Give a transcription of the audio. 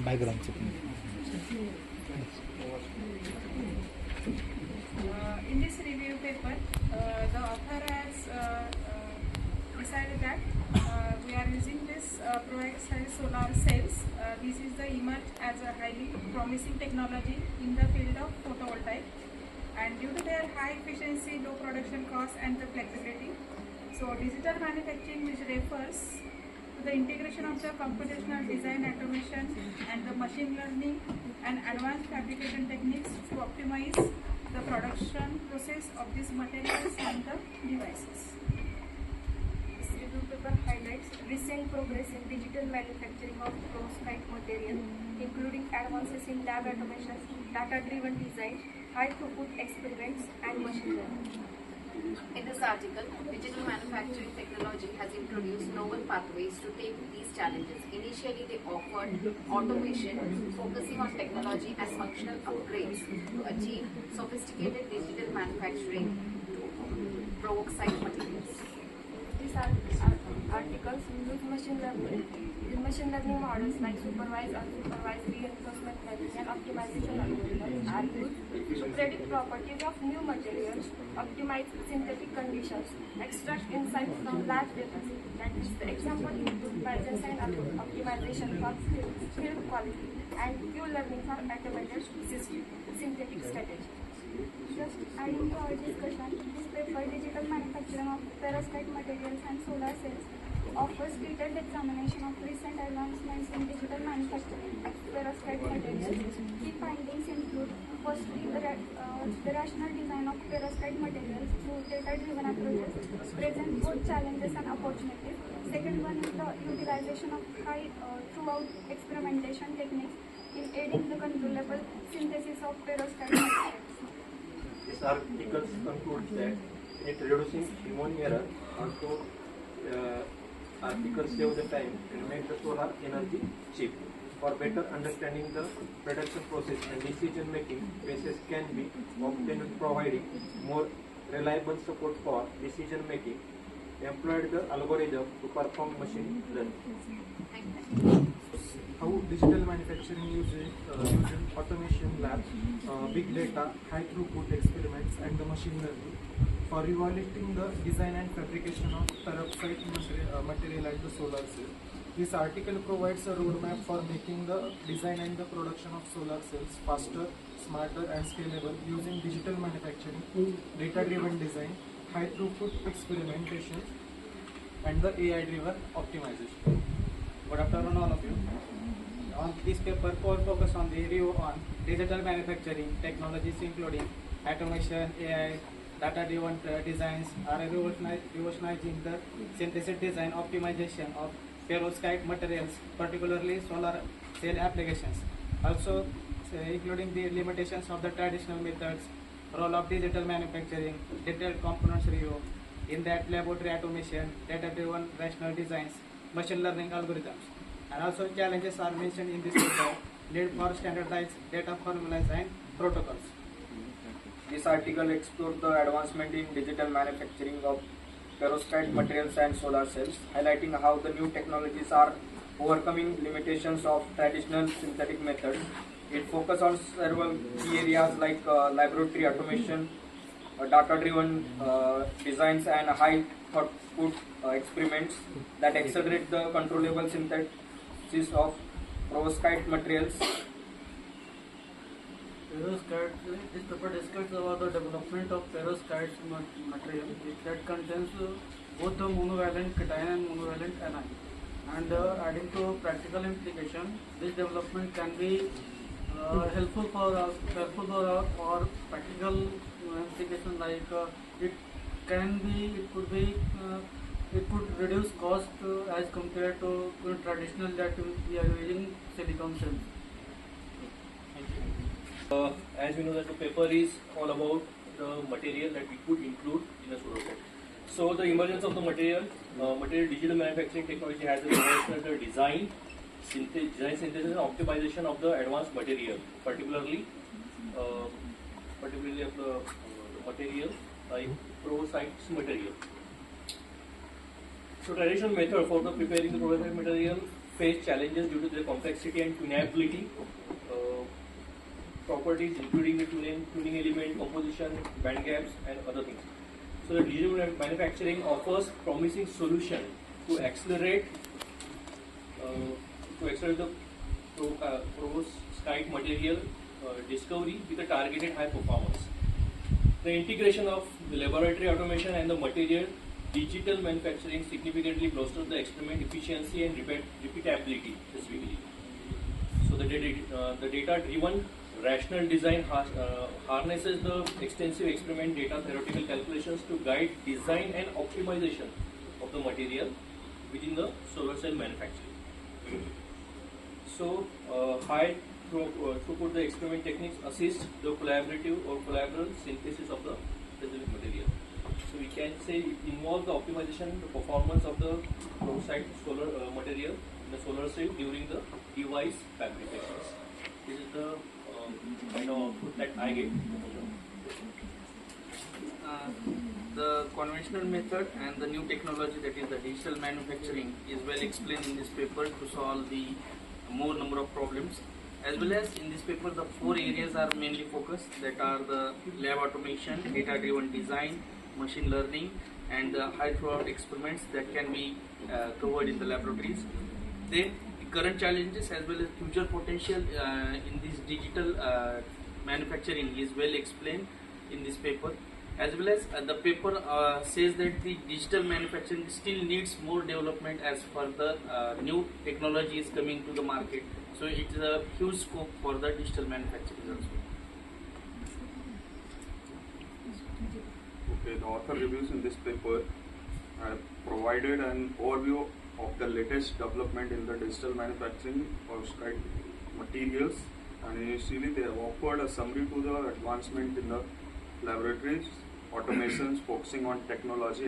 background. In this review paper, the author has decided that we are using this perovskite solar cells. This is the emerged as a highly promising technology in the field of photovoltaic, and due to their high efficiency, low production cost, and the flexibility. So, digital manufacturing, which refers to the integration of the computational design, automation, and the machine learning and advanced fabrication techniques to optimize the production process of these materials and the devices. This review paper highlights recent progress in digital manufacturing of perovskite material, including advances in lab automation, data-driven design, high-throughput experiments, and machine learning. In this article, digital manufacturing technology has introduced novel pathways to take these challenges. Initially, they offered automation, focusing on technology as functional upgrades to achieve sophisticated digital manufacturing to perovskite materials. These articles use machine learning models like supervised, unsupervised reinforcement learning and optimization algorithms are used to predict properties of new materials, optimize synthetic conditions, extract insights from large data sets. That is, the example include Bayesian and optimization for field quality and fuel learning for automated synthetic strategies. Just adding to our discussion, this paper, Digital Manufacturing of Perovskite Materials and Solar Cells, offers detailed examination of recent advancements in digital manufacturing of perovskite materials. Key findings include, firstly, the rational design of perovskite materials through data-driven approaches presents both challenges and opportunities. Second one is the utilization of high throughout experimentation techniques in aiding the controllable synthesis of perovskite materials. This article concludes that in reducing human error, also articles save the time and make the solar energy cheap. For better understanding the production process and decision making, basis can be obtained providing more reliable support for decision making. Employed the algorithm to perform machine learning. How digital manufacturing using automation labs, big data, high throughput experiments, and the machine learning for evaluating the design and fabrication of perovskite material and the solar cell. This article provides a roadmap for making the design and the production of solar cells faster, smarter, and scalable using digital manufacturing, data-driven design, high throughput experimentation, and the AI-driven optimization. Good afternoon, all of you. On this paper, core focus on the review on digital manufacturing technologies including automation, AI, data-driven designs are revolutionizing the synthesis design optimization of perovskite materials, particularly solar cell applications. Also, including the limitations of the traditional methods, role of digital manufacturing, detailed components review, in that laboratory automation, data-driven rational designs, machine learning algorithms. And also challenges are mentioned in this paper, need for standardized data formulas and protocols. This article explores the advancement in digital manufacturing of perovskite materials and solar cells, highlighting how the new technologies are overcoming limitations of traditional synthetic methods. It focuses on several key areas like laboratory automation, data-driven designs, and high throughput experiments that accelerate the controllable synthesis of perovskite materials. This paper discusses about the development of perovskite material that contains both the monovalent cation and monovalent anion. And adding to practical implication, this development can be helpful for practical implication like it could reduce cost as compared to traditional that we are using silicon cells. As we know that the paper is all about the material that we could include in a solar cell. So the emergence of the material digital manufacturing technology has revolutionized the design synthesis and optimization of the advanced material, particularly of the material like perovskite material. So traditional method for the preparing the perovskite material face challenges due to their complexity and tunability. Properties including the tuning element, composition, band gaps, and other things. So the digital manufacturing offers promising solution to accelerate the perovskite material discovery with a targeted high performance. The integration of the laboratory automation and the material digital manufacturing significantly bolsters the experiment efficiency and repeatability specifically. So the data-driven rational design harnesses the extensive experiment data theoretical calculations to guide design and optimization of the material within the solar cell manufacturing. So high throughput the experiment techniques assist the collaborative or collaborative synthesis of the specific material. So we can say it involves the optimization, the performance of the perovskite solar material in the solar cell during the device fabrications. This is the kind of output that I get. The conventional method and the new technology, that is the digital manufacturing, is well explained in this paper to solve the more number of problems. As well as in this paper, the 4 areas are mainly focused, that are the lab automation, data-driven design, machine learning, and the high throughput experiments that can be covered in the laboratories. Then the current challenges as well as future potential in this digital manufacturing is well explained in this paper. As well as the paper says that the digital manufacturing still needs more development as further new technology is coming to the market. So it is a huge scope for the digital manufacturing also. Okay, the author reviews in this paper have provided an overview of the latest development in the digital manufacturing of perovskite materials, and initially they have offered a summary to the advancement in the laboratories, automations focusing on technology